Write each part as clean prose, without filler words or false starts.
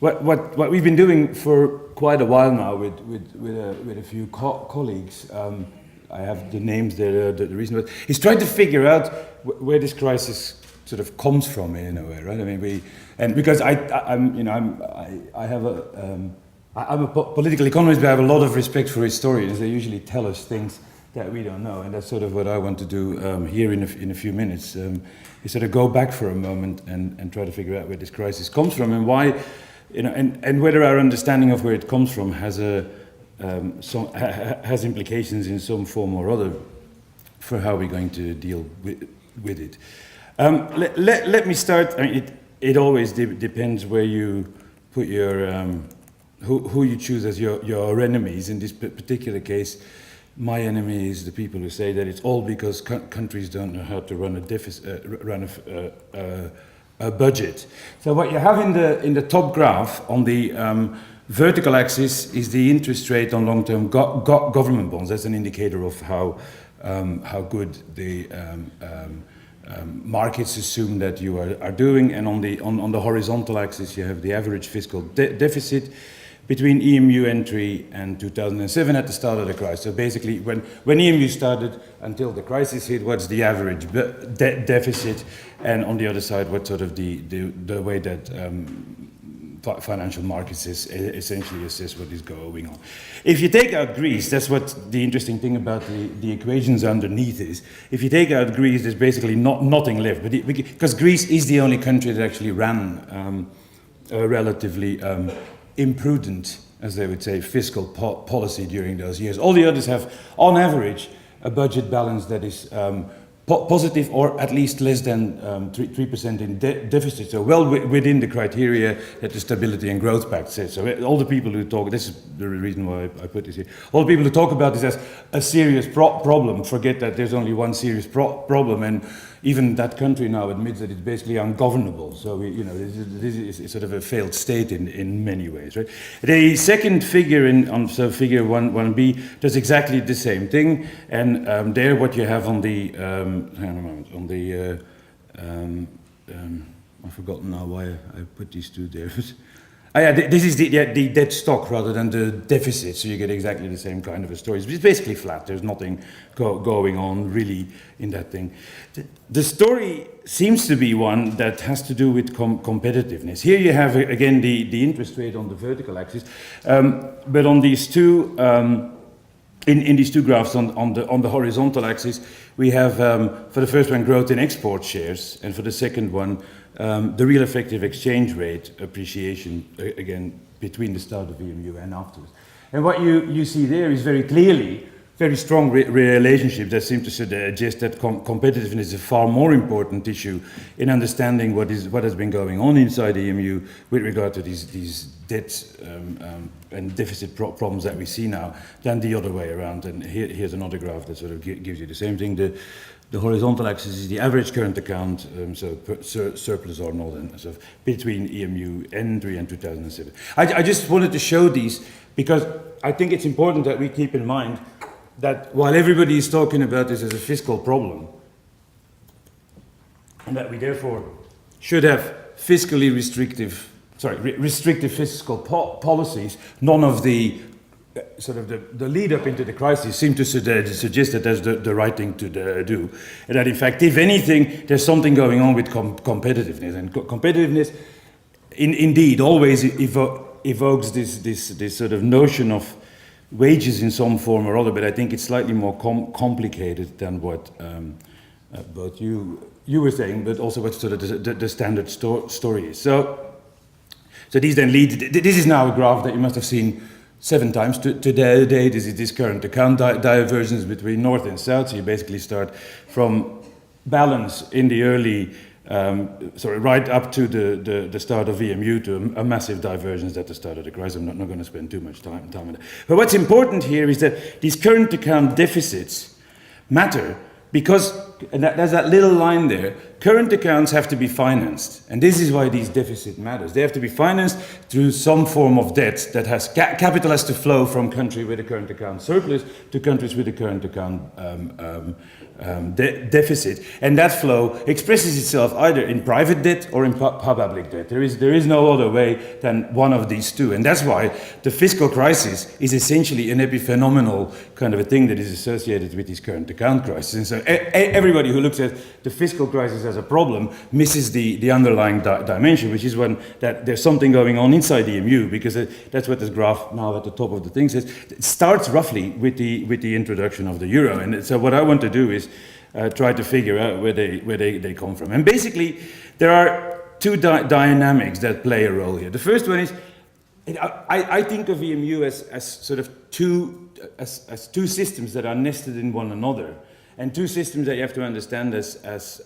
what we've been doing for quite a while now with a few colleagues, I have the names there, the reason, but is trying to figure out where this crisis sort of comes from in a way, right? I mean, because I'm a political economist, but I have a lot of respect for historians. They usually tell us things that we don't know, and that's sort of what I want to do here in a few minutes. Is sort of go back for a moment and try to figure out where this crisis comes from and why, and whether our understanding of where it comes from has implications in some form or other for how we're going to deal with it. Let me start. I mean, it always depends where you put your who you choose as your enemies. In this particular case, my enemy is the people who say that it's all because countries don't know how to run a deficit, run a budget. So what you have in the top graph on the vertical axis is the interest rate on long-term government bonds. That's an indicator of how good the markets assume that you are doing. And on the horizontal axis, you have the average fiscal deficit between EMU entry and 2007 at the start of the crisis. So basically, when EMU started until the crisis hit, what's the average deficit? And on the other side, what sort of the way that financial markets essentially assess what is going on. If you take out Greece, that's what the interesting thing about the equations underneath is. If you take out Greece, there's basically nothing left. But because Greece is the only country that actually ran a relatively imprudent, as they would say, fiscal policy during those years. All the others have, on average, a budget balance that is positive or at least less than 3% in deficit, so well within the criteria that the Stability and Growth Pact says. So all the people who talk, this is the reason why I put this here, all the people who talk about this as a serious problem forget that there's only one serious problem, and even that country now admits that it's basically ungovernable. So this is sort of a failed state in many ways, right? The second figure so figure 1b does exactly the same thing, and there what you have on the hang on a moment, on the I've forgotten now why I put these two there. This is the debt stock rather than the deficit, so you get exactly the same kind of a story. It's basically flat. There's nothing going on really in that thing. The story seems to be one that has to do with competitiveness. Here you have again the interest rate on the vertical axis, but on these two. In these two graphs on the horizontal axis, we have for the first one growth in export shares, and for the second one the real effective exchange rate appreciation again between the start of EMU and afterwards. And what you see there is very clearly very strong relationship that seems to suggest that competitiveness is a far more important issue in understanding what has been going on inside the EMU with regard to these debts and deficit problems that we see now than the other way around. And here's another graph that sort of gives you the same thing. The horizontal axis is the average current account, so surplus or not, and sort of between EMU entry and 2007. I just wanted to show these because I think it's important that we keep in mind that while everybody is talking about this as a fiscal problem, and that we therefore should have fiscally restrictive fiscal policies, none of the sort of the lead up into the crisis seem to suggest that that's the right thing to do, and that in fact, if anything, there's something going on with competitiveness, and competitiveness indeed always evokes this sort of notion of wages in some form or other, but I think it's slightly more complicated than what both you were saying, but also what sort of the standard story is. So these then lead. This is now a graph that you must have seen 7 times today. This is this current account divergence between north and south. So you basically start from balance in the early. Right up to the start of EMU to a massive divergence at the start of the crisis. I'm not going to spend too much time on that. But what's important here is that these current account deficits matter because and there's that little line there, current accounts have to be financed. And this is why these deficit matters. They have to be financed through some form of debt that has, capital has to flow from country with a current account surplus to countries with a current account deficit. And that flow expresses itself either in private debt or in public debt. There is no other way than one of these two. And that's why the fiscal crisis is essentially an epiphenomenal kind of a thing that is associated with this current account crisis. And so everybody who looks at the fiscal crisis as a problem misses the underlying dimension, which is one that there's something going on inside the EMU, because that's what this graph now at the top of the thing says. It starts roughly with the introduction of the euro. And so what I want to do is try to figure out where they come from. And basically, there are two dynamics that play a role here. The first one is, I think of EMU as sort of two systems that are nested in one another, and two systems that you have to understand as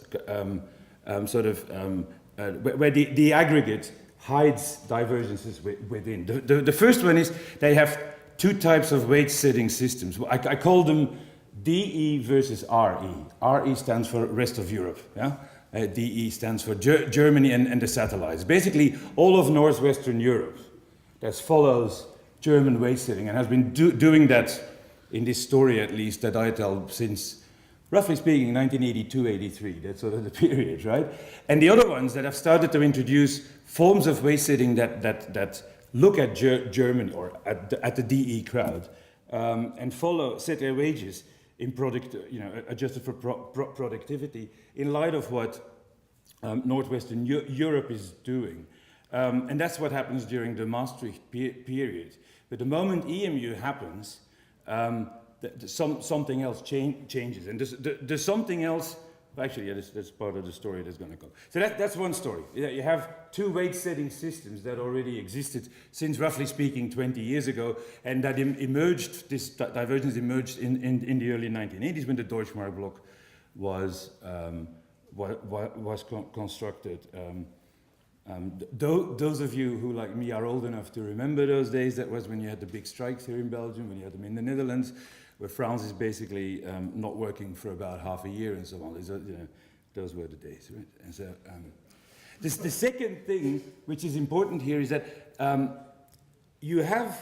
where the aggregate hides divergences within. The first one is they have two types of wage-setting systems. I call them DE versus RE. RE stands for rest of Europe. Yeah? DE stands for Germany and the satellites. Basically, all of northwestern Europe that follows German wage-setting and has been doing that in this story, at least, that I tell since, roughly speaking, 1982-83. That's sort of the period, right? And the other ones that have started to introduce forms of wage-setting that look at Germany or at the DE crowd and set their wages in adjusted for productivity in light of what Northwestern Europe is doing. And that's what happens during the Maastricht period. But the moment EMU happens, something else changes. And there's something else, actually, yeah, that's part of the story that's going to come. So that's one story. You have two wage-setting systems that already existed since, roughly speaking, 20 years ago, and that this divergence emerged in the early 1980s when the Deutschmark bloc was constructed. Those of you who, like me, are old enough to remember those days, that was when you had the big strikes here in Belgium, when you had them in the Netherlands, where France is basically not working for about half a year and so on. Those were the days, right? And so the second thing which is important here is that you have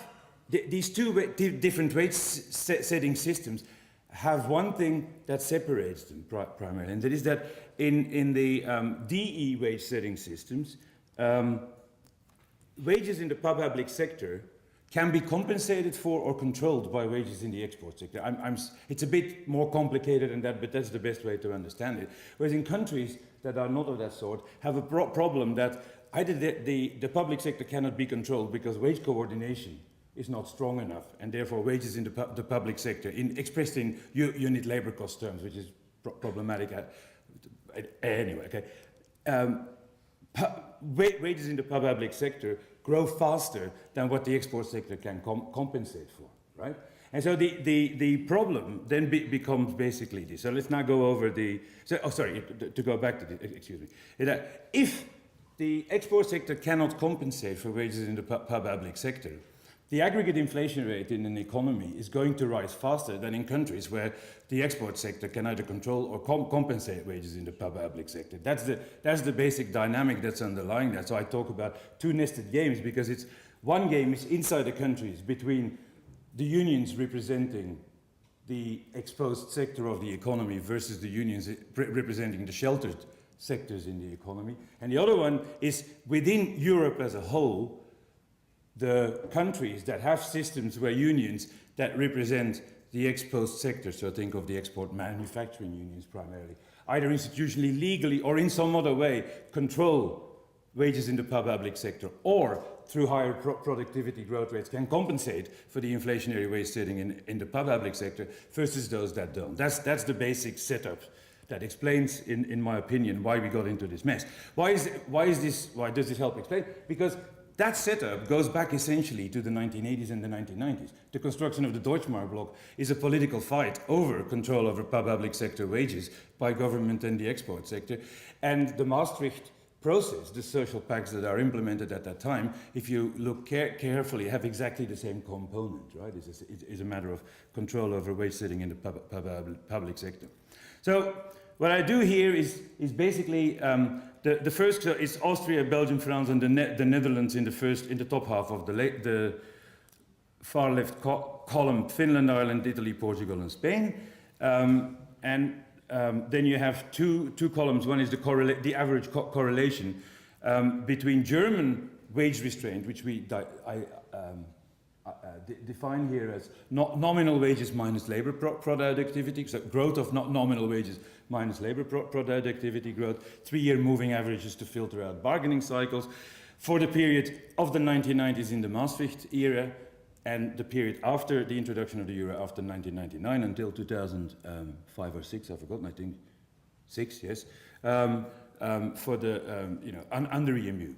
these two different wage-setting systems have one thing that separates them primarily, and that is that in the DE wage-setting systems, wages in the public sector can be compensated for or controlled by wages in the export sector. It's a bit more complicated than that, but that's the best way to understand it. Whereas in countries that are not of that sort, have a problem that either the public sector cannot be controlled because wage coordination is not strong enough, and therefore wages in the public sector, expressed in unit labor cost terms, which is problematic anyway. Okay, wages in the public sector grow faster than what the export sector can compensate for, right? And so the problem then becomes basically this. So let's now go over to go back to this, excuse me. If the export sector cannot compensate for wages in the public sector, the aggregate inflation rate in an economy is going to rise faster than in countries where the export sector can either control or compensate wages in the public sector. That's the basic dynamic that's underlying that. So I talk about two nested games, because it's one game is inside the countries between the unions representing the exposed sector of the economy versus the unions representing the sheltered sectors in the economy. And the other one is within Europe as a whole, the countries that have systems where unions that represent the exposed sector, so think of the export manufacturing unions primarily, either institutionally, legally, or in some other way, control wages in the public sector, or through higher productivity growth rates can compensate for the inflationary wage setting in the public sector versus those that don't. That's the basic setup that explains, in my opinion, why we got into this mess. Why does this help explain? Because that setup goes back essentially to the 1980s and the 1990s. The construction of the Deutschmark bloc is a political fight over control over public sector wages by government and the export sector. And the Maastricht process, the social pacts that are implemented at that time, if you look carefully, have exactly the same component, right? It's a matter of control over wage setting in the public sector. So what I do here is basically the first is Austria, Belgium, France, and the Netherlands in the top half of the far left column: Finland, Ireland, Italy, Portugal, and Spain. Then you have two columns. One is the average correlation between German wage restraint, which we define here as nominal wages minus labor productivity, so growth of nominal wages minus labor productivity growth, 3-year moving averages to filter out bargaining cycles for the period of the 1990s in the Maastricht era, and the period after the introduction of the euro, after 1999 until 2005 or 6, I've forgotten, I think 6, yes, for the under EMU.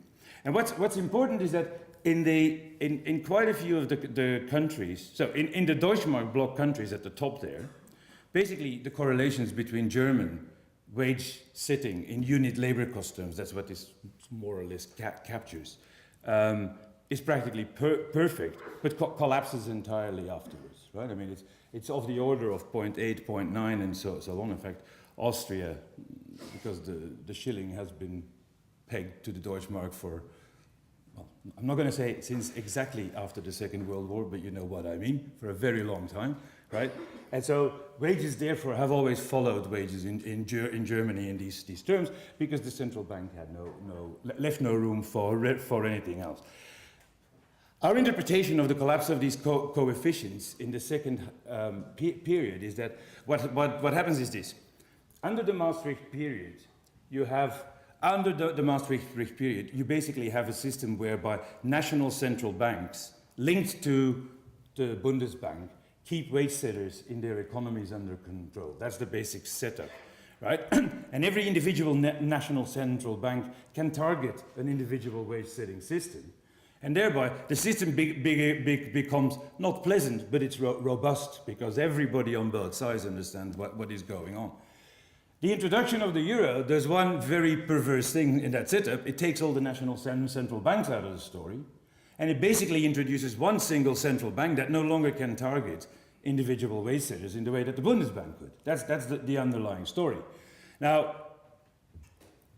And what's important is that in quite a few of the countries, so in the Deutschmark bloc countries at the top there, basically the correlations between German wage setting in unit labor cost terms, that's what this more or less captures, is practically perfect, but collapses entirely afterwards, right? I mean, it's of the order of 0.8, 0.9, and so on. In fact, Austria, because the shilling has been pegged to the Deutschmark for, well, I'm not going to say since exactly after the Second World War, but you know what I mean, for a very long time, right? And so wages, therefore, have always followed wages in Germany in these terms, because the central bank had left no room for anything else. Our interpretation of the collapse of these coefficients in the second period is that what happens is this. Under the Maastricht period, you have, under the Maastricht period, you basically have a system whereby national central banks linked to the Bundesbank keep wage setters in their economies under control. That's the basic setup, right? And every individual national central bank can target an individual wage setting system. And thereby, the system becomes not pleasant, but it's robust, because everybody on both sides understands what is going on. The introduction of the euro does one very perverse thing in that setup. It takes all the national central banks out of the story, and it basically introduces one single central bank that no longer can target individual wage setters in the way that the Bundesbank could. That's the underlying story. Now,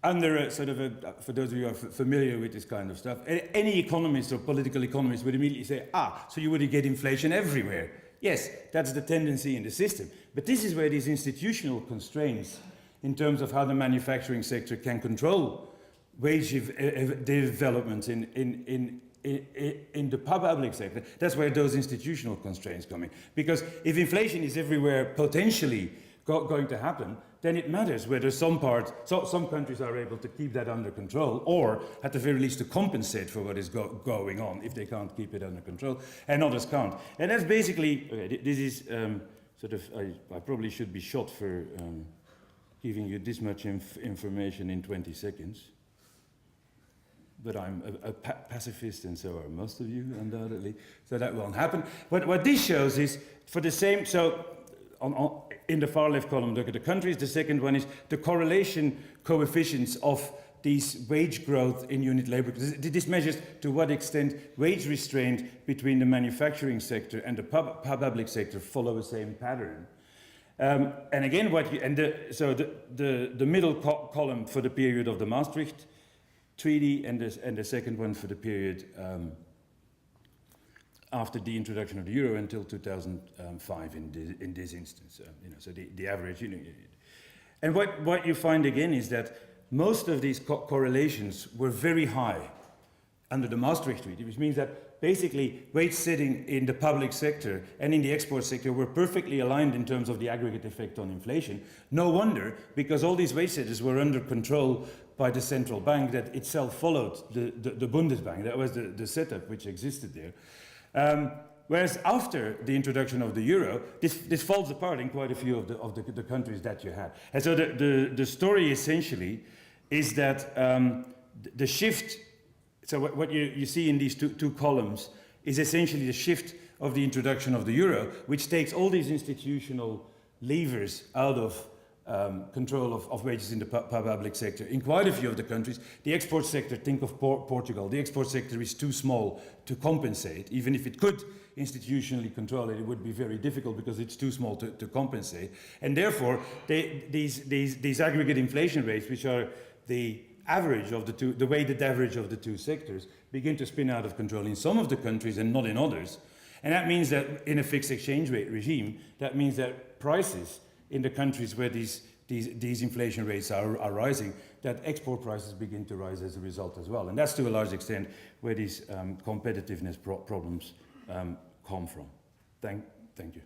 under a sort of for those of you who are familiar with this kind of stuff, any economist or political economist would immediately say, so you would get inflation everywhere. Yes, that's the tendency in the system. But this is where these institutional constraints, in terms of how the manufacturing sector can control wage development in the public sector, that's where those institutional constraints come in. Because if inflation is everywhere potentially going to happen, then it matters whether some countries are able to keep that under control, or at the very least to compensate for what is going on if they can't keep it under control, and others can't. And that's basically, okay, this is I probably should be shot for giving you this much information in 20 seconds. But I'm a pacifist, and so are most of you, undoubtedly, so that won't happen. But what this shows is, for the same, in the far left column, look at the countries. The second one is the correlation coefficients of these wage growth in unit labor. This measures to what extent wage restraint between the manufacturing sector and the public sector follow the same pattern. And again, the middle column for the period of the Maastricht Treaty, and the second one for the period after the introduction of the euro until 2005 in this instance. So the average. And what you find again is that most of these correlations were very high under the Maastricht Treaty, which means that basically wage setting in the public sector and in the export sector were perfectly aligned in terms of the aggregate effect on inflation. No wonder, because all these wage setters were under control by the central bank that itself followed the Bundesbank. That was the setup which existed there. Whereas after the introduction of the euro, this falls apart in quite a few of the countries that you had. And so the story essentially is that the shift. So what you see in these two columns is essentially the shift of the introduction of the euro, which takes all these institutional levers out of control of wages in the public sector. In quite a few of the countries, the export sector, think of Portugal, the export sector is too small to compensate. Even if it could institutionally control it, it would be very difficult because it's too small to compensate. And therefore, these aggregate inflation rates, which are the average of the two, the weighted average of the two sectors, begin to spin out of control in some of the countries and not in others. And that means that in a fixed exchange rate regime, that means that prices in the countries where these inflation rates are rising, that export prices begin to rise as a result as well. And that's to a large extent where these competitiveness problems come from. Thank you.